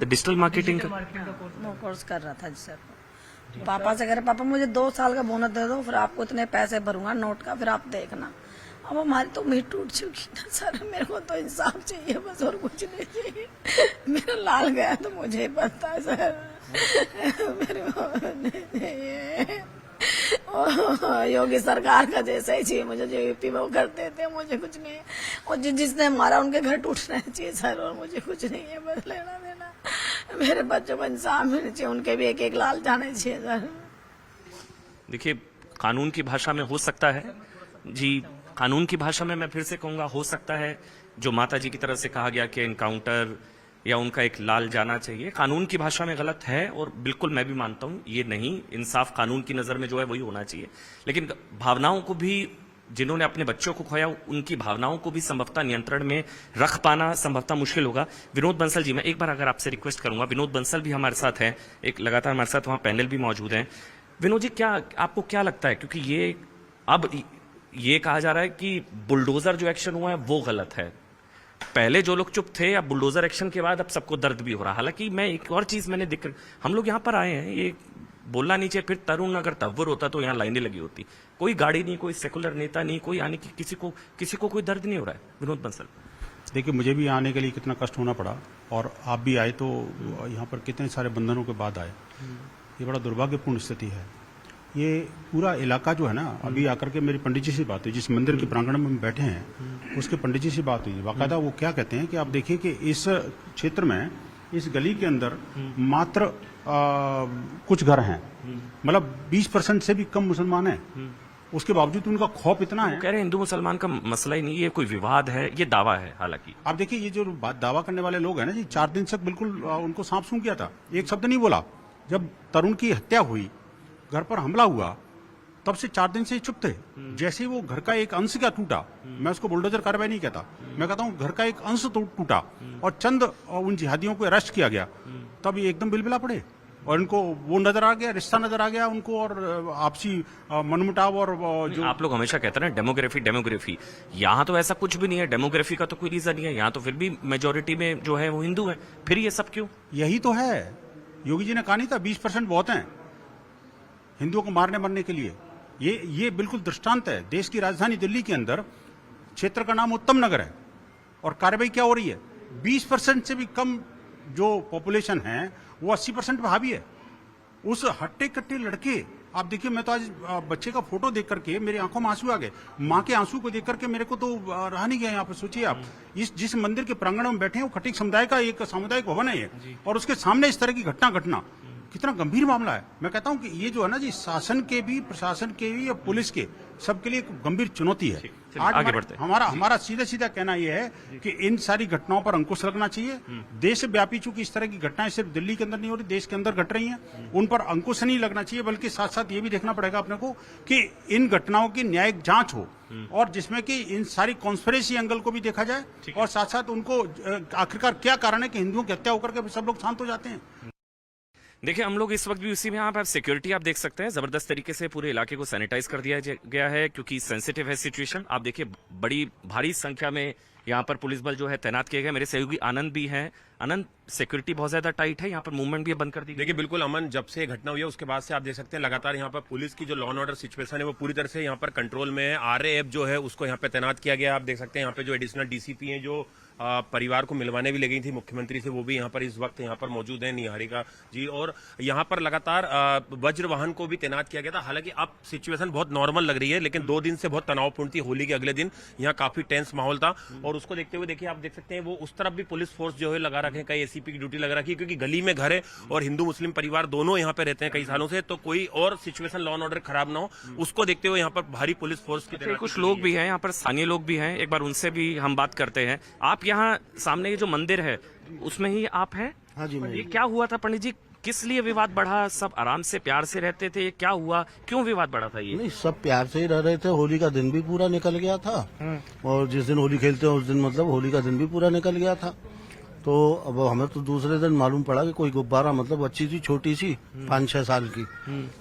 Digital marketing का वो course कर रहा था जी सर। पापा से कह रहे पापा मुझे 2 साल का बोनस दे दो, फिर आपको इतने पैसे भरूंगा नोट का, फिर आप देखना। अब हमारी तो उम्मीद टूट चुकी ना सर, मेरे को तो इंसाफ चाहिए बस, और कुछ नहीं चाहिए। मेरा लाल गया तो मुझे ही पता है सर, मेरे को नहीं चाहिए। योगी सरकार का जैसा ही चाहिए मुझे, जो यूपी में वो करते थे, मुझे कुछ नहीं है। और जिसने मारा उनके घर टूटना चाहिए सर, और मुझे कुछ नहीं है, बस लेना देना। मेरे बच्चों को इंसाफ मिलना चाहिए, उनके भी एक एक लाल जाने चाहिए सर। देखिए, कानून की भाषा में हो सकता है जी, कानून की भाषा में मैं फिर से कहूंगा, हो सकता है जो माता जी की तरफ से कहा गया कि एनकाउंटर या उनका एक लाल जाना चाहिए, कानून की भाषा में गलत है, और बिल्कुल मैं भी मानता हूं ये नहीं, इंसाफ कानून की नजर में जो है वही होना चाहिए। लेकिन भावनाओं को भी, जिन्होंने अपने बच्चों को खोया, उनकी भावनाओं को भी संभवतः नियंत्रण में रख पाना संभवतः मुश्किल होगा। विनोद बंसल जी, मैं एक बार अगर आपसे रिक्वेस्ट करूंगा, विनोद बंसल भी हमारे साथ हैं, एक लगातार हमारे साथ वहां पैनल भी मौजूद हैं। विनोद जी, क्या आपको क्या लगता है, क्योंकि ये अब ये कहा जा रहा है कि बुलडोजर जो एक्शन हुआ है वो गलत है, पहले जो लोग चुप थे, अब बुलडोजर एक्शन के बाद अब सबको दर्द भी हो रहा है। हालांकि मैं एक और चीज मैंने दिख, हम लोग यहाँ पर आए हैं, ये बोलना नहीं चाहिए, फिर तरुण अगर तव्वर होता तो यहाँ लाइनें लगी होती, कोई गाड़ी नहीं, कोई सेकुलर नेता नहीं, कोई आने की, किसी को कोई दर्द नहीं हो रहा है। विनोद बंसल, देखिए, मुझे भी आने के लिए कितना कष्ट होना पड़ा, और आप भी आए तो यहाँ पर कितने सारे बंधनों के बाद आए, ये बड़ा दुर्भाग्यपूर्ण स्थिति है। ये पूरा इलाका जो है ना, अभी आकर के मेरी पंडित जी से बात हुई, जिस मंदिर के प्रांगण में हम बैठे हैं उसके पंडित जी से बात हुई, बाकायदा वो क्या कहते हैं कि आप देखिए कि इस क्षेत्र में, इस गली के अंदर मात्र कुछ घर हैं, मतलब 20% से भी कम मुसलमान हैं, उसके बावजूद उनका खौफ इतना है। कह रहे हैं हिंदू मुसलमान का मसला ही नहीं, ये कोई विवाद है, ये दावा है। हालांकि आप देखिए, ये जो दावा करने वाले लोग हैं ना जी, 4 दिन तक बिल्कुल उनको सांप सूंघ गया था, एक शब्द नहीं बोला। जब तरुण की हत्या हुई, घर पर हमला हुआ, तब से 4 दिन से चुप थे। जैसे ही वो घर का एक अंश क्या टूटा, मैं उसको बुलडोजर कार्रवाई नहीं कहता, मैं कहता हूँ घर का एक अंश टूटा और चंद उन जिहादियों को अरेस्ट किया गया, तब ये एकदम बिलबिला पड़े, और इनको वो नजर आ गया, रिश्ता नजर आ गया उनको, और आपसी मनमुटाव। और जो आप लोग हमेशा कहते हैं ना डेमोग्राफी, यहाँ तो ऐसा कुछ भी नहीं है, डेमोग्राफी का तो कोई रीजन नहीं है, यहाँ तो फिर भी मेजोरिटी में जो है वो हिंदू है, फिर ये सब क्यों? यही तो है, योगी जी ने कहा नहीं था 20% बहुत हैं हिंदुओं को मारने मरने के लिए। ये बिल्कुल दृष्टांत है। देश की राजधानी दिल्ली के अंदर क्षेत्र का नाम उत्तम नगर है, और कार्रवाई क्या हो रही है, 20% से भी कम जो पॉपुलेशन है वो 80% पे हावी है। उस हट्टे कट्टे लड़के, आप देखिए, मैं तो आज बच्चे का फोटो देख करके मेरी आंखों में आंसू आ गए, माँ के आंसू को देख करके मेरे को तो रहा नहीं गया यहाँ पर। सोचिए आप, जिस मंदिर के प्रांगण में बैठे हैं वो खटीक समुदाय का एक सामुदायिक भवन है ये, और उसके सामने इस तरह की घटना कितना गंभीर मामला है। मैं कहता हूं कि ये जो है ना जी, शासन के भी, प्रशासन के भी, या पुलिस के, सबके लिए एक गंभीर चुनौती है। आज आगे बढ़ते हमारा सीधा कहना यह है कि इन सारी घटनाओं पर अंकुश लगना चाहिए। देशव्यापी चूंकि इस तरह की घटनाएं सिर्फ दिल्ली के अंदर नहीं हो रही, देश के अंदर घट रही हैं, उन पर अंकुश नहीं लगना चाहिए, बल्कि साथ साथ ये भी देखना पड़ेगा अपने को कि इन घटनाओं की न्यायिक जांच हो, और जिसमें कि इन सारी कॉन्स्पिरेसी एंगल को भी देखा जाए, और साथ साथ उनको आखिरकार क्या कारण है कि हिंदुओं की हत्या होकर के सब लोग शांत हो जाते हैं। देखिए, हम लोग इस वक्त भी उसी में, आप सिक्योरिटी आप देख सकते हैं, जबरदस्त तरीके से पूरे इलाके को सैनिटाइज कर दिया गया है, क्योंकि सेंसिटिव है सिचुएशन। आप देखिए, बड़ी भारी संख्या में यहाँ पर पुलिस बल जो है तैनात किए गए। मेरे सहयोगी आनंद भी हैं। आनंद, सिक्योरिटी बहुत ज्यादा टाइट है, यहाँ पर मूवमेंट भी बंद कर दी। देखिए, बिल्कुल अमन, जब से घटना हुई है उसके बाद से आप देख सकते हैं लगातार यहाँ पर पुलिस की जो लॉ एंड ऑर्डर सिचुएशन है वो पूरी तरह से यहाँ पर कंट्रोल में है। RAF जो है उसको यहाँ पे तैनात किया गया। आप देख सकते हैं यहाँ पे जो एडिशनल DCP हैं, जो परिवार को मिलवाने भी लगी थी मुख्यमंत्री से, वो भी यहाँ पर इस वक्त यहाँ पर मौजूद है, निहारिका जी। और यहाँ पर लगातार वज्र वाहन को भी तैनात किया गया था। हालांकि अब सिचुएशन बहुत नॉर्मल लग रही है, लेकिन 2 दिन से बहुत तनावपूर्ण थी। होली के अगले दिन यहाँ काफी टेंस माहौल था, और उसको देखते हुए देखिए, आप देख सकते हैं वो उस तरफ भी पुलिस फोर्स जो है लगा रखे हैं, कई ACP की ड्यूटी लगा रखी है, क्योंकि गली में घर है और हिंदू मुस्लिम परिवार दोनों यहाँ पे रहते हैं कई सालों से, तो कोई और सिचुएशन लॉ एंड ऑर्डर खराब ना हो, उसको देखते हुए यहाँ पर भारी पुलिस फोर्स की कुछ लोग भी हैं यहाँ पर, स्थानीय लोग भी हैं, एक बार उनसे भी हम बात करते हैं। आप यहाँ सामने ये जो मंदिर है उसमें ही आप हैं? हाँ जी, ये क्या हुआ था पंडित जी, किस लिए विवाद बढ़ा? सब आराम से प्यार से रहते थे, क्या हुआ, क्यों विवाद बढ़ा था? ये नहीं, सब प्यार से ही रह रहे थे। होली का दिन भी पूरा निकल गया था, और जिस दिन होली खेलते हैं उस दिन मतलब होली का दिन भी पूरा निकल गया था। तो अब हमें तो दूसरे दिन मालूम पड़ा कि कोई गुब्बारा, मतलब बच्ची थी छोटी सी 5-6 साल की,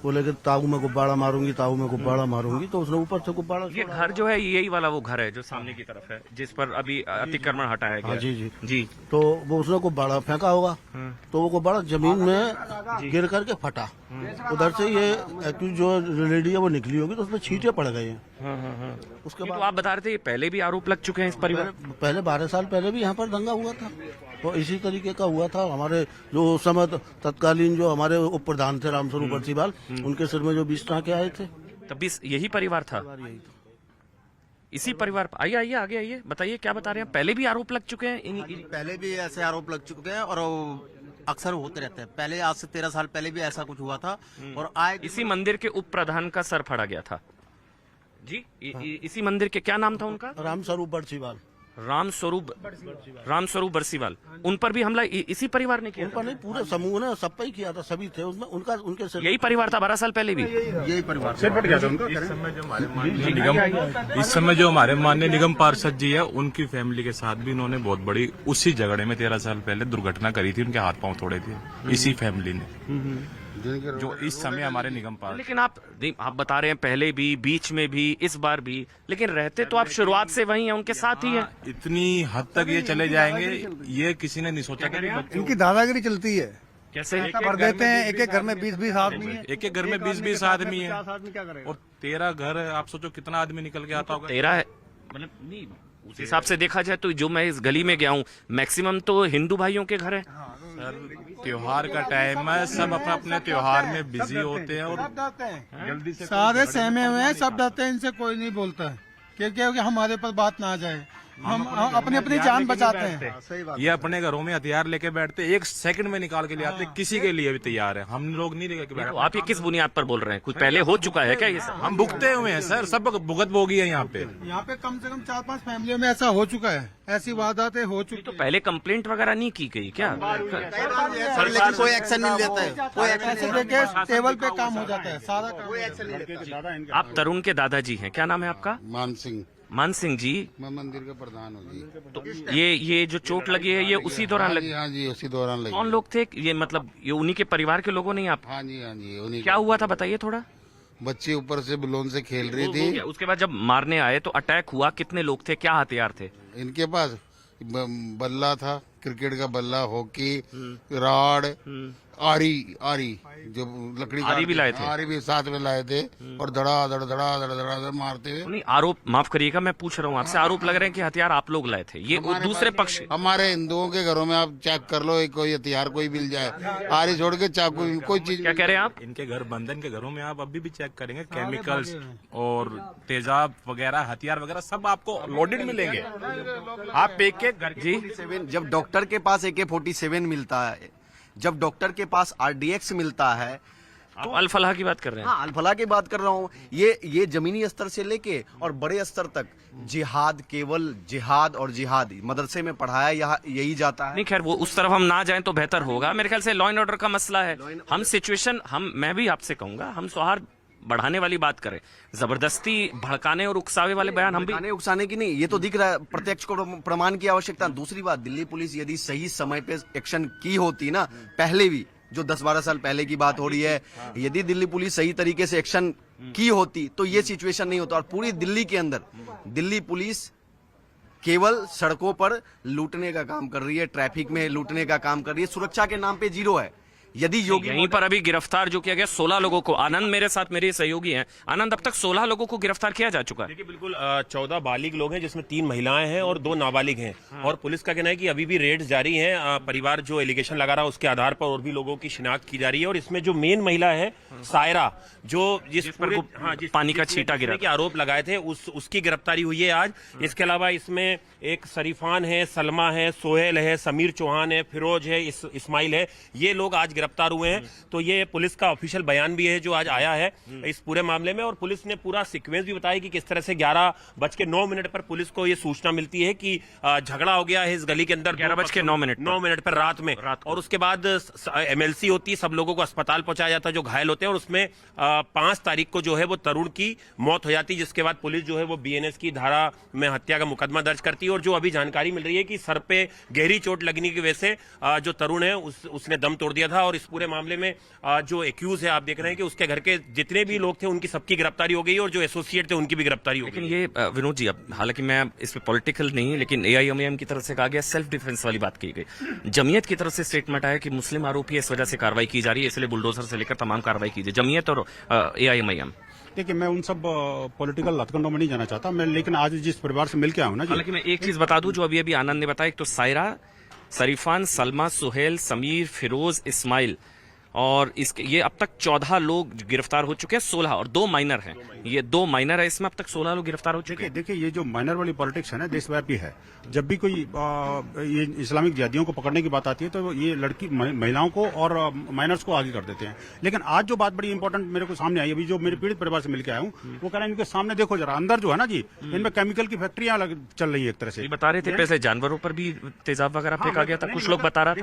बोले कि ताऊ में गुब्बारा मारूंगी, ताऊ में गुब्बारा मारूंगी, तो उसने ऊपर से गुब्बारा ये घर जो है यही वाला वो घर है जो सामने की तरफ है जिस पर अभी अतिक्रमण हटाया गया हाँ, है। जी जी जी तो वो उसने गुब्बारा फेंका होगा, तो वो गुब्बारा जमीन में गिर करके फटा। उधर से ये एक्चुअली जो लेडी है वो निकली होगी, तो उसमें छींटे पड़ गए हैं। उसके ये तो बाद आप बता रहे थे पहले भी आरोप लग चुके हैं इस परिवार। पहले 12 साल पहले भी यहाँ पर दंगा हुआ था, तो इसी तरीके का हुआ था। हमारे जो उस समय तत्कालीन जो हमारे उप प्रधान थे रामस्वरूप बरसीवाल, उनके सिर में जो 20 टाँके आए थे, तब भी यही परिवार था, यही था। इसी परिवार। आइए आइए आगे आइए, बताइए क्या बता रहे हैं। पहले भी आरोप लग चुके हैं पहले भी ऐसे आरोप लग चुके हैं और वो अक्सर होते रहते हैं। पहले आज से 13 साल पहले भी ऐसा कुछ हुआ था और आए इसी मंदिर के उप प्रधान का सर फाड़ा गया था जी। इसी मंदिर के क्या नाम था उनका? रामस्वरूप बरसीवाल। रामस्वरूप बरसीवाल। उन पर भी हमला इसी परिवार ने किया उन पर नहीं, पूरे समूह ने सब पे ही किया था, सभी थे उसमें। उनका उनके सिर यही परिवार था 12 साल पहले भी। यही परिवार इस समय जो हमारे माननीय निगम पार्षद जी है, उनकी फैमिली के साथ भी इन्होंने बहुत बड़ी उसी झगड़े में 13 साल पहले दुर्घटना करी थी, उनके हाथ पांव तोड़े थे इसी फैमिली ने, जो इस समय हमारे निगम पार्षद। लेकिन आप बता रहे हैं पहले भी, बीच में भी, इस बार भी, लेकिन रहते तो आप शुरुआत से वहीं हैं, उनके साथ ही हैं। इतनी हद तक ये चले जाएंगे, ये किसी ने नहीं सोचा। इनकी दादागिरी चलती है, कैसे? भर देते हैं। एक एक घर में 20-20 आदमी है, एक एक घर में 20-20 आदमी है, 50 आदमी क्या करेगा? और 13 घर है। आप सोचो कितना आदमी निकल के आता होगा। 13 है, मतलब नहीं, उस हिसाब से देखा जाए तो जो मैं इस गली में गया हूँ मैक्सिमम तो हिंदू भाइयों के घर है। सर त्योहार का टाइम है, सब अपने अपने त्योहार में बिजी होते हैं और सब डरते हैं, जल्दी से सारे सहमे हुए हैं, सब डरते हैं, इनसे कोई नहीं बोलता है क्योंकि हमारे पर बात ना आ जाए। हम अपनी अपनी जान बचाते हैं। सही बात। ये अपने घरों में हथियार लेके बैठते, 1 सेकंड में निकाल के ले आते, किसी के लिए भी तैयार है। हम लोग नहीं लेके तो बैठते। आप ये किस बुनियाद पर बोल रहे हैं? कुछ पहले हो चुका है क्या ये सब? हम भुगते हुए हैं सर, सब भुगत भोगी है यहाँ पे। यहाँ पे कम से कम 4-5 फैमिलियों में ऐसा हो चुका है, ऐसी वारदातें हो चुकी तो पहले कंप्लेंट वगैरह नहीं की गई क्या? लेकिन कोई एक्शन नहीं लेता है, कोई ऐसे लेके टेबल पे काम हो जाता है, सारा काम। कोई एक्शन नहीं लेता है। आप तरुण के दादाजी हैं, क्या नाम है आपका? मान सिंह। मान सिंह जी। मैं मंदिर का प्रधान हूँ जी। तो ये जो चोट लगी है ये उसी दौरान लगी? हाँ जी उसी दौरान लगी। कौन लोग थे ये, मतलब ये उन्हीं के परिवार के लोगों ने? आप हाँ जी उन्हीं क्या हुआ था बताइए थोड़ा। बच्ची ऊपर से बलून से खेल रही थी। उसके बाद जब मारने आए तो अटैक हुआ, कितने लोग थे, क्या हथियार थे इनके पास? बल्ला था, क्रिकेट का बल्ला, हॉकी, राड, आरी जो लकड़ी का आरी भी लाए थे? आरी भी साथ में लाए थे और धड़ा मारते हुए। नहीं, आरोप माफ करिएगा, मैं पूछ रहा हूँ आपसे, आरोप लग रहे हैं कि हथियार आप लोग लाए थे, ये दूसरे पक्ष। हमारे हिंदुओं के घरों में आप चेक कर लो, कोई हथियार कोई मिल जाए, आरी छोड़ के चाकू कोई चीज। क्या कह रहे हैं आप? इनके घर बंद है, इनके घरों में आप अभी भी चेक करेंगे, केमिकल्स और तेजाब वगैरह, हथियार वगैरह सब आपको लोडेड मिलेंगे। आप एक एक घर जी, जब डॉक्टर के पास AK-47 मिलता है, जब डॉक्टर के पास RDX मिलता है, आप अल-फलाह की बात कर रहे हैं? हाँ अल-फलाह की बात कर रहा हूँ। ये जमीनी स्तर से लेके और बड़े स्तर तक जिहाद, केवल जिहाद और जिहाद मदरसे में पढ़ाया यही जाता है। नहीं खैर वो उस तरफ हम ना जाएं तो बेहतर होगा। मेरे ख्याल से लॉ एंड ऑर्डर का मसला है, हम सिचुएशन, मैं भी आपसे कहूंगा हम सौहार्द बढ़ाने वाली बात करें, जबरदस्ती भड़काने और उकसावे वाले बयान हम भी। भड़काने उकसाने की नहीं, ये तो दिख रहा है, प्रत्यक्ष को प्रमाण की आवश्यकता। दूसरी बात, दिल्ली पुलिस यदि सही समय पे एक्शन की होती ना, पहले भी जो 10-12 साल पहले की बात हो रही है, यदि दिल्ली पुलिस सही तरीके से एक्शन की होती तो ये सिचुएशन नहीं होता। और पूरी दिल्ली के अंदर दिल्ली पुलिस केवल सड़कों पर लूटने का काम कर रही है, ट्रैफिक में लूटने का काम कर रही है, सुरक्षा के नाम पे जीरो है। यदि योगी यहीं पर अभी गिरफ्तार जो किया गया 16 लोगों को, आनंद मेरे साथ मेरे सहयोगी हैं, आनंद अब तक 16 लोगों को गिरफ्तार किया जा चुका है। देखिए बिल्कुल 14 बालिग लोग हैं जिसमें 3 महिलाएं हैं और 2 नाबालिग हैं। और पुलिस का कहना है कि अभी भी रेड्स जारी हैं, परिवार जो एलिगेशन लगा रहा है उसके आधार पर और भी लोगों की शिनाख्त की जा रही है। और इसमें जो मेन महिला है सायरा, जो जिस पर पानी का छींटा गिरा के आरोप लगाए थे, उसकी गिरफ्तारी हुई है आज। इसके अलावा इसमें एक शरीफान है, सलमा है, सोहेल है, समीर चौहान है, फिरोज है, इस्माइल है, ये लोग आज गिरफ्तार हुए हैं। तो ये पुलिस का ऑफिशियल बयान भी है जो आज आया है इस पूरे मामले में, और पुलिस ने पूरा सीक्वेंस भी बताया कि किस तरह से 11:09 पर पुलिस को ये सूचना मिलती है कि झगड़ा हो गया है इस गली के अंदर 11:09 पर रात में, और उसके बाद MLC होती है, सब लोगों को अस्पताल पहुंचाया जाता है जो घायल होते हैं, और उसमें 5 तारीख को जो है वो तरुण की मौत हो जाती है, जिसके बाद पुलिस जो है वो BNS की धारा में हत्या का मुकदमा दर्ज करती है। और जो अभी जानकारी मिल रही है कि सर पे गहरी चोट लगने की वजह से जो तरुण है उसने दम तोड़ दिया था, और इस पूरे मामले में जो एक्यूज है आप देख रहे हैं कि उसके घर के जितने भी लोग थे उनकी सबकी गिरफ्तारी हो गई, और जो एसोसिएट थे उनकी भी गिरफ्तारी हो गई। लेकिन ये विनोद जी, अब हालांकि मैं इस पे पॉलिटिकल नहीं, लेकिन AIMIM की तरफ से कहा गया सेल्फ डिफेंस वाली बात की गई। जमीयत की तरफ से स्टेटमेंट आया कि मुस्लिम आरोपी इस वजह से कार्रवाई की जा रही है, इसलिए बुलडोजर से लेकर तमाम कार्रवाई की जाए। जमीयत और AIMIM, देखिए मैं उन सब पॉलिटिकल हथकंडों में नहीं जाना चाहता मैं, लेकिन आज जिस परिवार से मिल के आया हूं ना जी, हालांकि मैं एक चीज बता दूं जो अभी आनंद ने बताया, एक तो सायरा, शरीफान, सलमा, सुहेल, समीर, फिरोज, इस्माइल, और इसके ये अब तक 14 लोग गिरफ्तार हो चुके हैं, 16 और 2 माइनर हैं। ये 2 माइनर है, इसमें अब तक 16 लोग गिरफ्तार हो चुके हैं। देखिए ये जो माइनर वाली पॉलिटिक्स है ना देशव्यापी है। जब भी कोई ये इस्लामिक जिहादियों को पकड़ने की बात आती है तो ये लड़की महिलाओं को और माइनर्स को आगे कर देते हैं। लेकिन आज जो बात बड़ी इंपॉर्टेंट मेरे को सामने आई, अभी जो मेरे पीड़ित परिवार से मिलकर आया हूँ, वो कह रहे हैं इनके सामने देखो जरा, अंदर जो है ना जी, इनमें केमिकल की फैक्ट्रियां चल रही है एक तरह से। बता रहे थे पहले जानवरों पर भी तेजाब वगैरह फेंका गया था, कुछ लोग बता रहे थे।